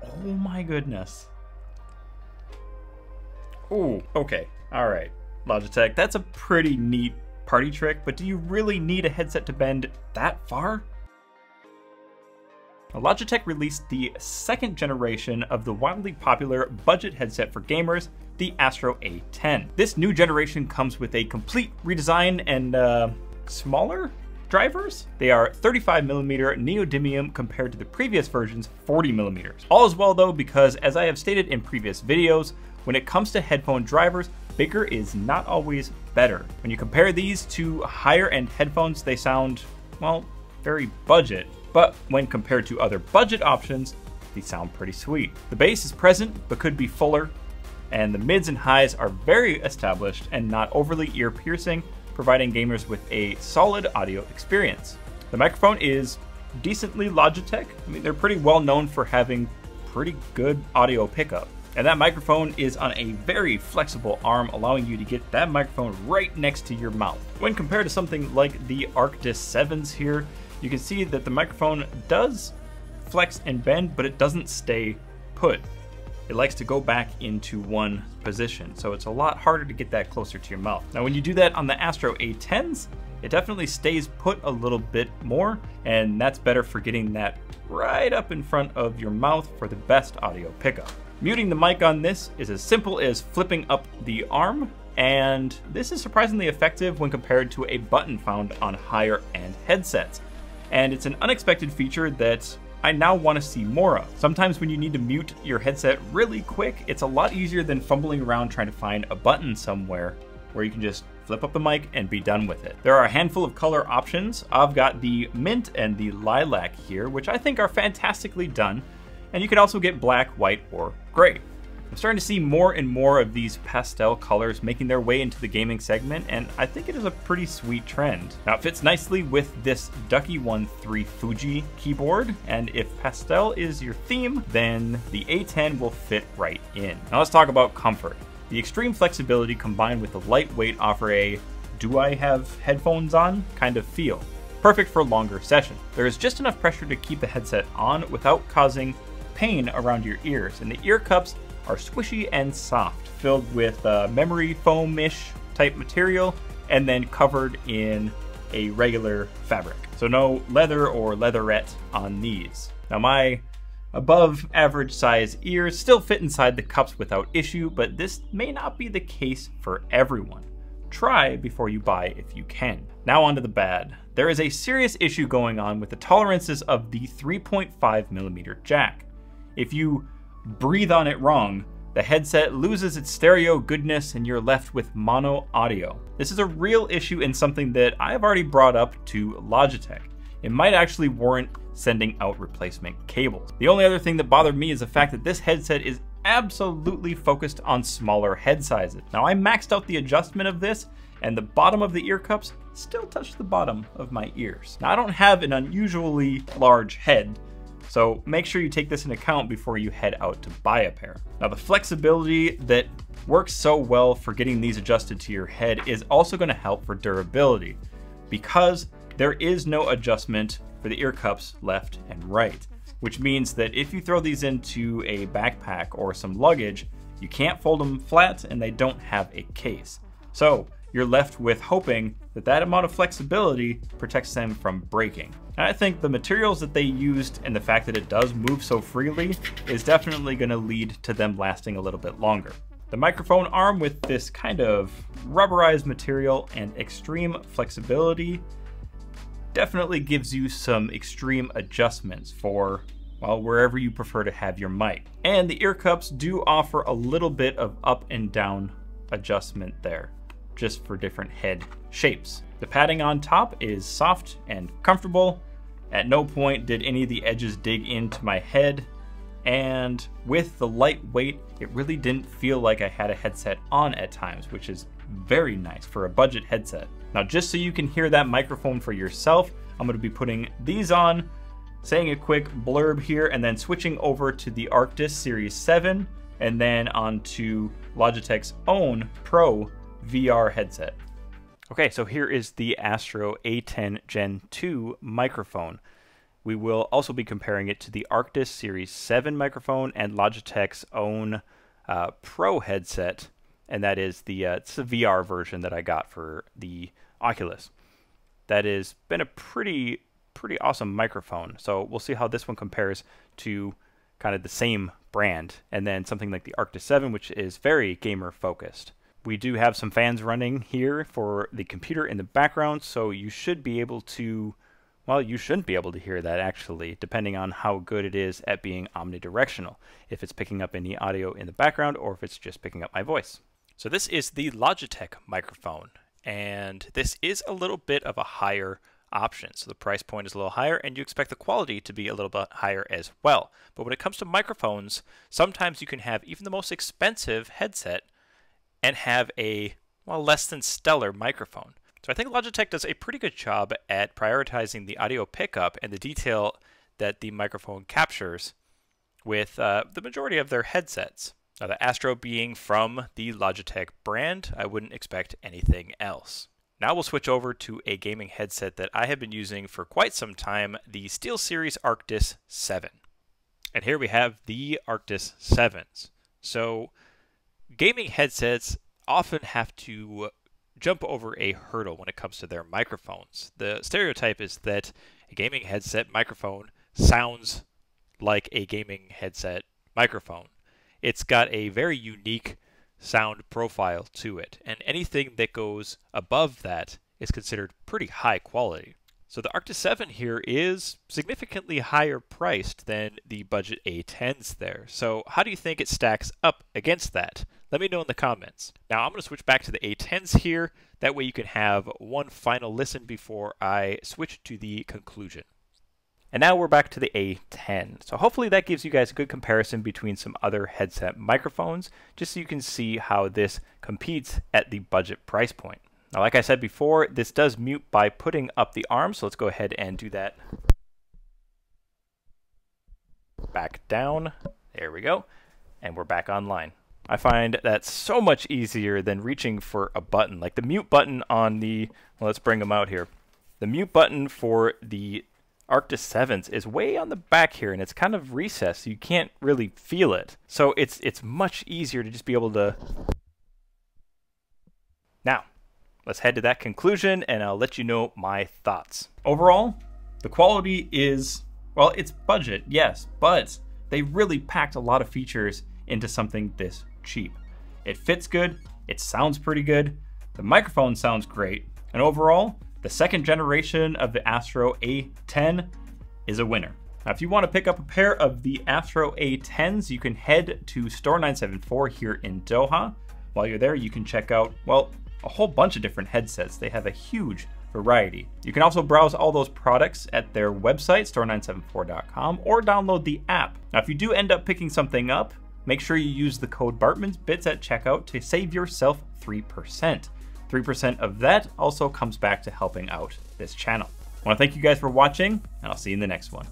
Oh my goodness. Ooh, okay, all right. Logitech, that's a pretty neat party trick, but do you really need a headset to bend that far? Now, Logitech released the second generation of the wildly popular budget headset for gamers, the Astro A10. This new generation comes with a complete redesign and smaller drivers. They are 35mm neodymium compared to the previous version's 40mm. All is well though, because as I have stated in previous videos, when it comes to headphone drivers, bigger is not always better. When you compare these to higher end headphones, they sound, well, very budget. But when compared to other budget options, these sound pretty sweet. The bass is present, but could be fuller, and the mids and highs are very established and not overly ear-piercing, providing gamers with a solid audio experience. The microphone is decently Logitech. I mean, they're pretty well known for having pretty good audio pickup. And that microphone is on a very flexible arm, allowing you to get that microphone right next to your mouth. When compared to something like the Arctis 7s here, you can see that the microphone does flex and bend, but it doesn't stay put. It likes to go back into one position, so it's a lot harder to get that closer to your mouth. Now, when you do that on the Astro A10s, it definitely stays put a little bit more, and that's better for getting that right up in front of your mouth for the best audio pickup. Muting the mic on this is as simple as flipping up the arm, and this is surprisingly effective when compared to a button found on higher end headsets. And it's an unexpected feature that I now want to see more of. Sometimes when you need to mute your headset really quick, it's a lot easier than fumbling around trying to find a button somewhere where you can just flip up the mic and be done with it. There are a handful of color options. I've got the mint and the lilac here, which I think are fantastically done. And you can also get black, white, or gray. I'm starting to see more and more of these pastel colors making their way into the gaming segment, and I think it is a pretty sweet trend. Now, it fits nicely with this Ducky 1.3 Fuji keyboard, and if pastel is your theme, then the A10 will fit right in. Now let's talk about comfort. The extreme flexibility combined with the lightweight offer a "do I have headphones on" kind of feel. Perfect for longer sessions. There is just enough pressure to keep the headset on without causing pain around your ears, and the ear cups are squishy and soft, filled with memory foam-ish type material, and then covered in a regular fabric. So no leather or leatherette on these. Now, my above average size ears still fit inside the cups without issue, but this may not be the case for everyone. Try before you buy if you can. Now on to the bad. There is a serious issue going on with the tolerances of the 3.5mm jack. If you breathe on it wrong, the headset loses its stereo goodness and you're left with mono audio. This is a real issue and something that I have already brought up to Logitech. It might actually warrant sending out replacement cables. The only other thing that bothered me is the fact that this headset is absolutely focused on smaller head sizes. Now, I maxed out the adjustment of this, and the bottom of the ear cups still touch the bottom of my ears. Now, I don't have an unusually large head, so make sure you take this into account before you head out to buy a pair. Now, the flexibility that works so well for getting these adjusted to your head is also going to help for durability, because there is no adjustment for the ear cups left and right, which means that if you throw these into a backpack or some luggage, you can't fold them flat and they don't have a case. So you're left with hoping that that amount of flexibility protects them from breaking. And I think the materials that they used and the fact that it does move so freely is definitely going to lead to them lasting a little bit longer. The microphone arm with this kind of rubberized material and extreme flexibility definitely gives you some extreme adjustments for, well, wherever you prefer to have your mic. And the ear cups do offer a little bit of up and down adjustment there, just for different head shapes. The padding on top is soft and comfortable. At no point did any of the edges dig into my head. And with the light weight, it really didn't feel like I had a headset on at times, which is very nice for a budget headset. Now, just so you can hear that microphone for yourself, I'm going to be putting these on, saying a quick blurb here, and then switching over to the Arctis Series 7, and then onto Logitech's own Pro VR headset. Okay, so here is the Astro A10 Gen 2 microphone. We will also be comparing it to the Arctis Series 7 microphone and Logitech's own Pro headset, and that is it's the VR version that I got for the Oculus. That has been a pretty awesome microphone. So we'll see how this one compares to kind of the same brand, and then something like the Arctis 7, which is very gamer focused. We do have some fans running here for the computer in the background, so you should be able to, well, you shouldn't be able to hear that actually, depending on how good it is at being omnidirectional, if it's picking up any audio in the background or if it's just picking up my voice. So this is the Logitech microphone, and this is a little bit of a higher option. So the price point is a little higher, and you expect the quality to be a little bit higher as well. But when it comes to microphones, sometimes you can have even the most expensive headset and have a, well, less than stellar microphone. So I think Logitech does a pretty good job at prioritizing the audio pickup and the detail that the microphone captures with the majority of their headsets. Now, the Astro being from the Logitech brand, I wouldn't expect anything else. Now we'll switch over to a gaming headset that I have been using for quite some time, the Steelseries Arctis 7. And here we have the Arctis 7s. So gaming headsets often have to jump over a hurdle when it comes to their microphones. The stereotype is that a gaming headset microphone sounds like a gaming headset microphone. It's got a very unique sound profile to it, and anything that goes above that is considered pretty high quality. So the Arctis 7 here is significantly higher priced than the budget A10s there. So how do you think it stacks up against that? Let me know in the comments. Now I'm going to switch back to the A10s here. That way you can have one final listen before I switch to the conclusion. And now we're back to the A10. So hopefully that gives you guys a good comparison between some other headset microphones, just so you can see how this competes at the budget price point. Now, like I said before, this does mute by putting up the arm, so let's go ahead and do that. Back down. There we go. And we're back online. I find that's so much easier than reaching for a button. Like the mute button on the, well, let's bring them out here. The mute button for the Arctis 7s is way on the back here, and it's kind of recessed, so you can't really feel it. So it's much easier to just be able to... Now, let's head to that conclusion, and I'll let you know my thoughts. Overall, the quality is, well, it's budget, yes, but they really packed a lot of features into something this cheap. It fits good, it sounds pretty good, the microphone sounds great, and overall, the second generation of the Astro A10 is a winner. Now, if you want to pick up a pair of the Astro A10s, you can head to Store 974 here in Doha. While you're there, you can check out, well, a whole bunch of different headsets. They have a huge variety. You can also browse all those products at their website, store974.com, or download the app. Now, if you do end up picking something up, make sure you use the code BartmansBits at checkout to save yourself 3%. 3% of that also comes back to helping out this channel. I want to thank you guys for watching, and I'll see you in the next one.